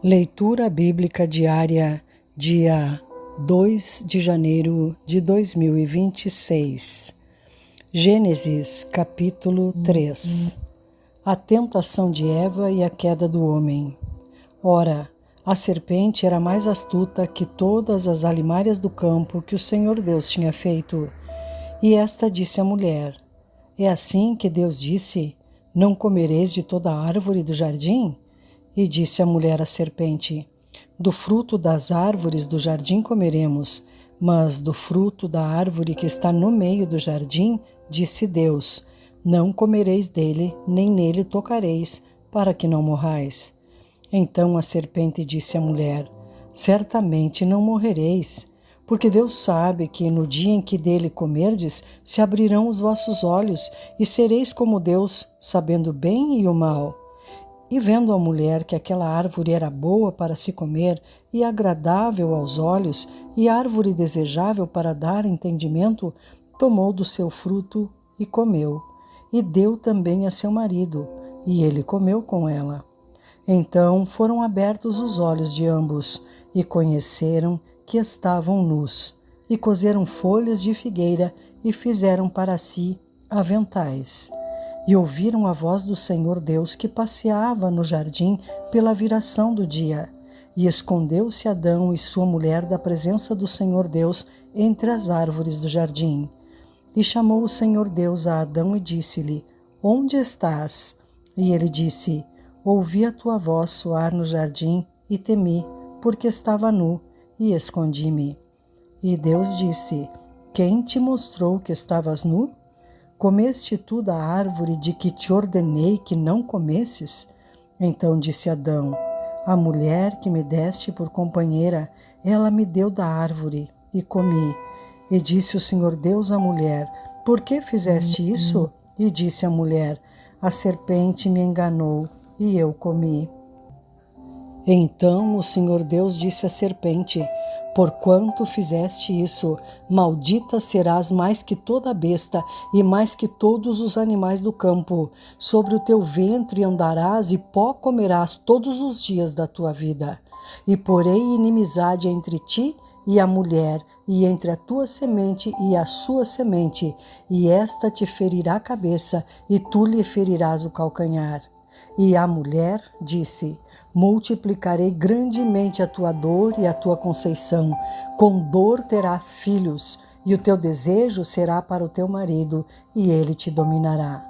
Leitura Bíblica Diária, dia 2 de janeiro de 2026. Gênesis, capítulo 3. A tentação de Eva e a queda do homem. Ora, a serpente era mais astuta que todas as alimárias do campo que o Senhor Deus tinha feito. E esta disse à mulher: É assim que Deus disse: Não comereis de toda a árvore do jardim? E disse a mulher à serpente: Do fruto das árvores do jardim comeremos, mas do fruto da árvore que está no meio do jardim, disse Deus: Não comereis dele, nem nele tocareis, para que não morrais. Então a serpente disse à mulher: Certamente não morrereis, porque Deus sabe que no dia em que dele comerdes, se abrirão os vossos olhos, e sereis como Deus, sabendo o bem e o mal. E vendo a mulher que aquela árvore era boa para se comer e agradável aos olhos, e árvore desejável para dar entendimento, tomou do seu fruto e comeu, e deu também a seu marido, e ele comeu com ela. Então foram abertos os olhos de ambos, e conheceram que estavam nus, e coseram folhas de figueira, e fizeram para si aventais. E ouviram a voz do Senhor Deus que passeava no jardim pela viração do dia. E escondeu-se Adão e sua mulher da presença do Senhor Deus entre as árvores do jardim. E chamou o Senhor Deus a Adão e disse-lhe: Onde estás? E ele disse: Ouvi a tua voz soar no jardim e temi, porque estava nu, e escondi-me. E Deus disse: Quem te mostrou que estavas nu? Comeste tu da árvore de que te ordenei que não comesses? Então disse Adão: A mulher que me deste por companheira, ela me deu da árvore, e comi. E disse o Senhor Deus à mulher: Por que fizeste isso? E disse a mulher: A serpente me enganou, e eu comi. Então o Senhor Deus disse à serpente: Porquanto fizeste isso, maldita serás mais que toda besta e mais que todos os animais do campo. Sobre o teu ventre andarás e pó comerás todos os dias da tua vida. E porei inimizade entre ti e a mulher, e entre a tua semente e a sua semente, e esta te ferirá a cabeça, e tu lhe ferirás o calcanhar. E a mulher disse: Multiplicarei grandemente a tua dor e a tua conceição. Com dor terá filhos, e o teu desejo será para o teu marido, e ele te dominará.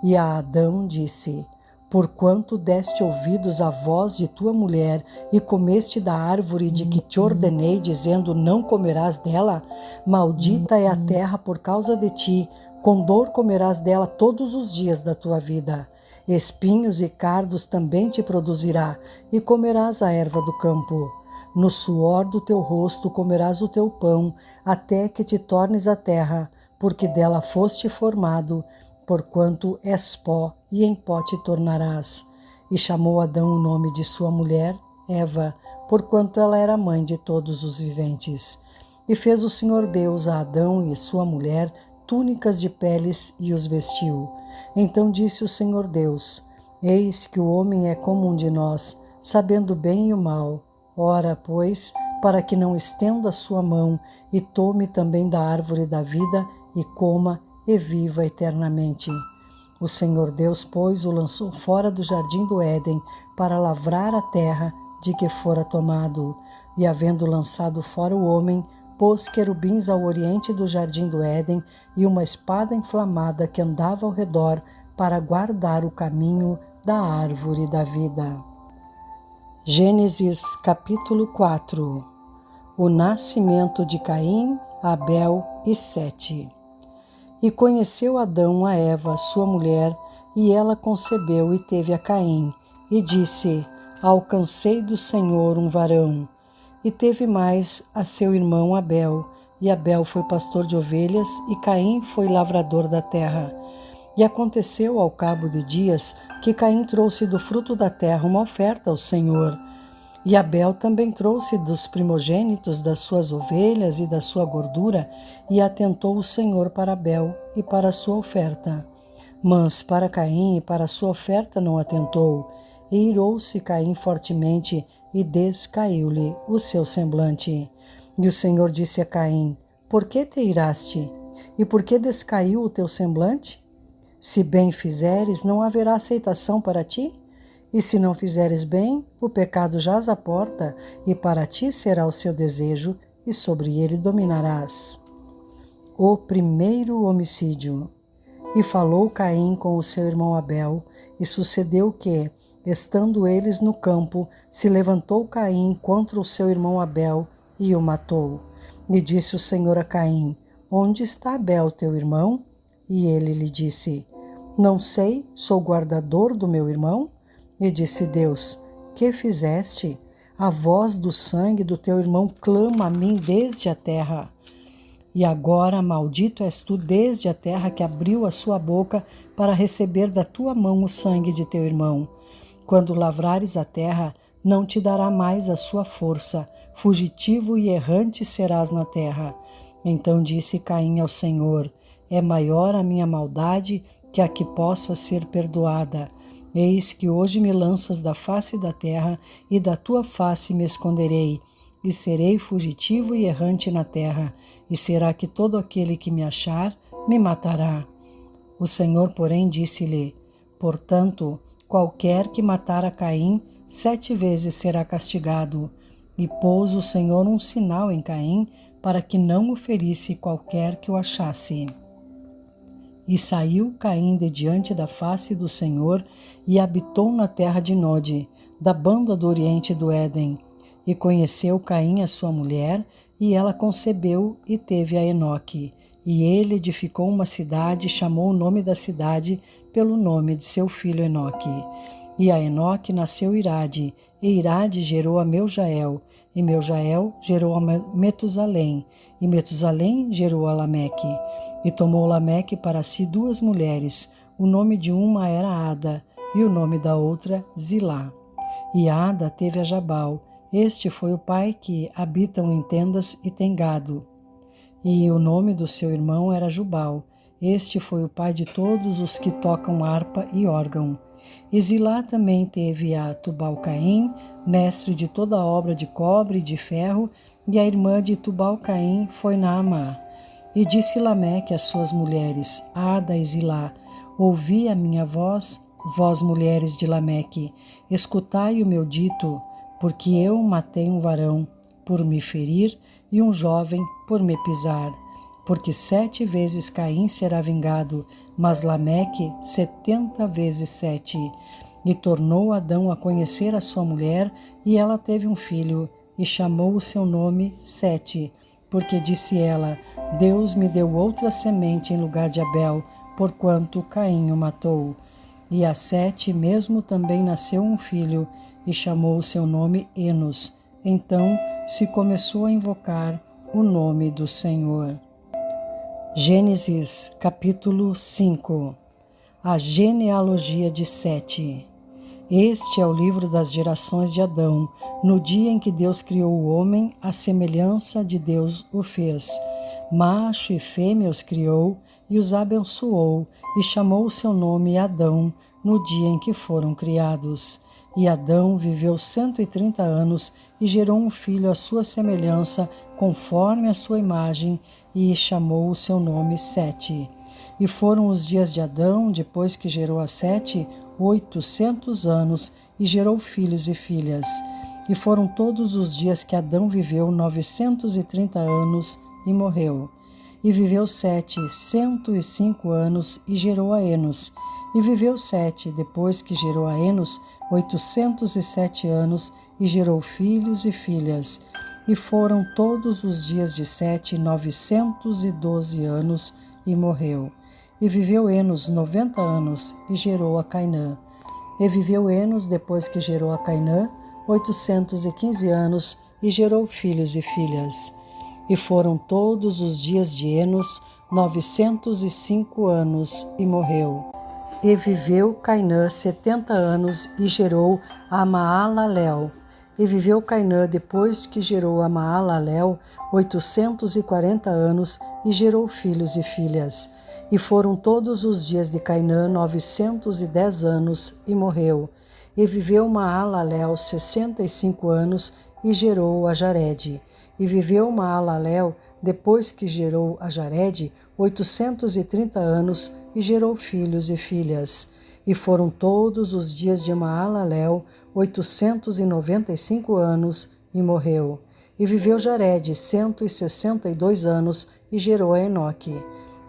E a Adão disse: Porquanto deste ouvidos à voz de tua mulher, e comeste da árvore de que te ordenei, dizendo: Não comerás dela, maldita é a terra por causa de ti, com dor comerás dela todos os dias da tua vida. Espinhos e cardos também te produzirá, e comerás a erva do campo. No suor do teu rosto comerás o teu pão, até que te tornes a terra, porque dela foste formado, porquanto és pó, e em pó te tornarás. E chamou Adão o nome de sua mulher, Eva, porquanto ela era mãe de todos os viventes. E fez o Senhor Deus a Adão e sua mulher túnicas de peles e os vestiu. Então disse o Senhor Deus: Eis que o homem é como um de nós, sabendo o bem e o mal. Ora, pois, para que não estenda a sua mão e tome também da árvore da vida e coma e viva eternamente. O Senhor Deus, pois, o lançou fora do jardim do Éden para lavrar a terra de que fora tomado. E havendo lançado fora o homem, pôs querubins ao oriente do jardim do Éden e uma espada inflamada que andava ao redor para guardar o caminho da árvore da vida. Gênesis capítulo 4. O nascimento de Caim, Abel e Sete. E conheceu Adão a Eva, sua mulher, e ela concebeu e teve a Caim, e disse: Alcancei do Senhor um varão. E teve mais a seu irmão Abel, e Abel foi pastor de ovelhas, e Caim foi lavrador da terra. E aconteceu ao cabo de dias que Caim trouxe do fruto da terra uma oferta ao Senhor. E Abel também trouxe dos primogênitos das suas ovelhas e da sua gordura, e atentou o Senhor para Abel e para a sua oferta. Mas para Caim e para a sua oferta não atentou. E irou-se Caim fortemente, e descaiu-lhe o seu semblante. E o Senhor disse a Caim: Por que te iraste? E por que descaiu o teu semblante? Se bem fizeres, não haverá aceitação para ti? E se não fizeres bem, o pecado jaz à porta, e para ti será o seu desejo, e sobre ele dominarás. O primeiro homicídio. E falou Caim com o seu irmão Abel, e sucedeu que, estando eles no campo, se levantou Caim contra o seu irmão Abel e o matou. E disse o Senhor a Caim: Onde está Abel, teu irmão? E ele lhe disse: Não sei, sou guardador do meu irmão? E disse Deus: Que fizeste? A voz do sangue do teu irmão clama a mim desde a terra. E agora maldito és tu desde a terra que abriu a sua boca para receber da tua mão o sangue de teu irmão. Quando lavrares a terra, não te dará mais a sua força, fugitivo e errante serás na terra. Então disse Caim ao Senhor: É maior a minha maldade que a que possa ser perdoada. Eis que hoje me lanças da face da terra, e da tua face me esconderei, e serei fugitivo e errante na terra, e será que todo aquele que me achar me matará. O Senhor, porém, disse-lhe: Portanto, qualquer que matar a Caim, 7 vezes será castigado. E pôs o Senhor um sinal em Caim, para que não o ferisse qualquer que o achasse. E saiu Caim de diante da face do Senhor, e habitou na terra de Nod, da banda do oriente do Éden. E conheceu Caim a sua mulher, e ela concebeu e teve a Enoque. E ele edificou uma cidade e chamou o nome da cidade pelo nome de seu filho Enoque. E a Enoque nasceu Irade, e Irade gerou a Meujael, e Meujael gerou a Metusalém, e Metusalém gerou a Lameque. E tomou Lameque para si 2 mulheres, o nome de uma era Ada, e o nome da outra Zilá. E Ada teve a Jabal. Este foi o pai que habitam em tendas e tem gado. E o nome do seu irmão era Jubal. Este foi o pai de todos os que tocam harpa e órgão. E Zilá também teve a Tubal-Caim, mestre de toda a obra de cobre e de ferro, e a irmã de Tubal-Caim foi Naamá. E disse Lameque às suas mulheres, Ada e Zilá: Ouvi a minha voz, vós mulheres de Lameque, escutai o meu dito, porque eu matei um varão por me ferir e um jovem por me pisar. Porque 7 vezes Caim será vingado, mas Lameque 70 vezes 7. E tornou Adão a conhecer a sua mulher, e ela teve um filho, e chamou o seu nome Sete, porque disse ela: Deus me deu outra semente em lugar de Abel, porquanto Caim o matou. E a Sete mesmo também nasceu um filho, e chamou o seu nome Enos. Então se começou a invocar o nome do Senhor. Gênesis capítulo 5. A genealogia de Sete. Este é o livro das gerações de Adão, no dia em que Deus criou o homem, à semelhança de Deus o fez. Macho e fêmea os criou e os abençoou, e chamou o seu nome Adão, no dia em que foram criados. E Adão viveu 130 anos e gerou um filho à sua semelhança, conforme a sua imagem, e chamou o seu nome Sete. E foram os dias de Adão, depois que gerou a Sete, 800 anos, e gerou filhos e filhas. E foram todos os dias que Adão viveu 930 anos e morreu. E viveu Sete 105 anos e gerou a Enos. E viveu Sete, depois que gerou a Enos, 807 anos e gerou filhos e filhas. E foram todos os dias de Sete 912 anos e morreu. E viveu Enos 90 anos e gerou a Cainã. E viveu Enos, depois que gerou a Cainã, 815 anos e gerou filhos e filhas. E foram todos os dias de Enos 905 anos e morreu. E viveu Cainã 70 anos e gerou a Maalalel. E viveu Cainã, depois que gerou a Maalalel, 840 anos e gerou filhos e filhas. E foram todos os dias de Cainã 910 anos e morreu. E viveu Maalalel 65 anos e gerou a Jarede. E viveu Maalalel, depois que gerou a Jarede, 830 anos e gerou filhos e filhas. E foram todos os dias de Maalalel 895 anos e morreu. E viveu Jarede 162 anos e gerou a Enoque.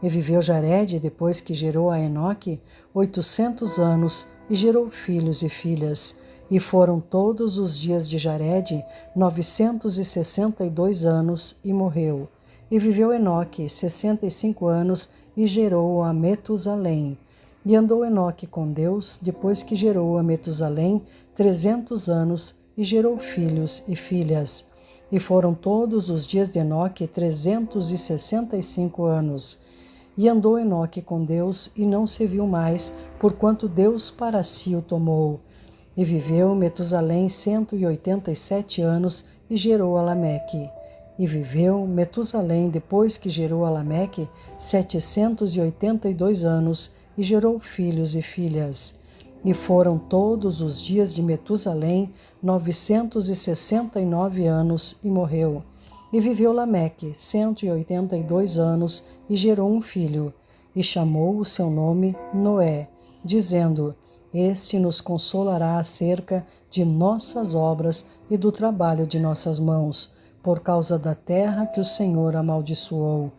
E viveu Jarede, depois que gerou a Enoque, 800 anos e gerou filhos e filhas. E foram todos os dias de Jarede 962 anos e morreu. E viveu Enoque 65 anos e gerou a Metusalém. E andou Enoque com Deus, depois que gerou a Metusalém 300 anos e gerou filhos e filhas. E foram todos os dias de Enoque 365 anos. E andou Enoque com Deus e não se viu mais, porquanto Deus para si o tomou. E viveu Metusalém 187 anos e gerou a Lameque. E viveu Metusalém, depois que gerou a Lameque, 782 anos e gerou filhos e filhas. E foram todos os dias de Metusalém 969 anos e morreu. E viveu Lameque 182 anos e gerou um filho, e chamou o seu nome Noé, dizendo: Este nos consolará acerca de nossas obras e do trabalho de nossas mãos, por causa da terra que o Senhor amaldiçoou.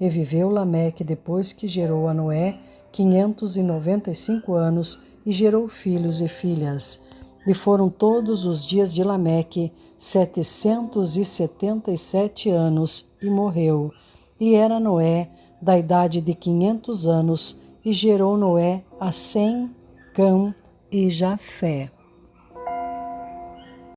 E viveu Lameque depois que gerou a Noé 595 anos e gerou filhos e filhas. E foram todos os dias de Lameque 777 anos e morreu. E era Noé da idade de 500 anos e gerou Noé a Sem, Cã e Jafé.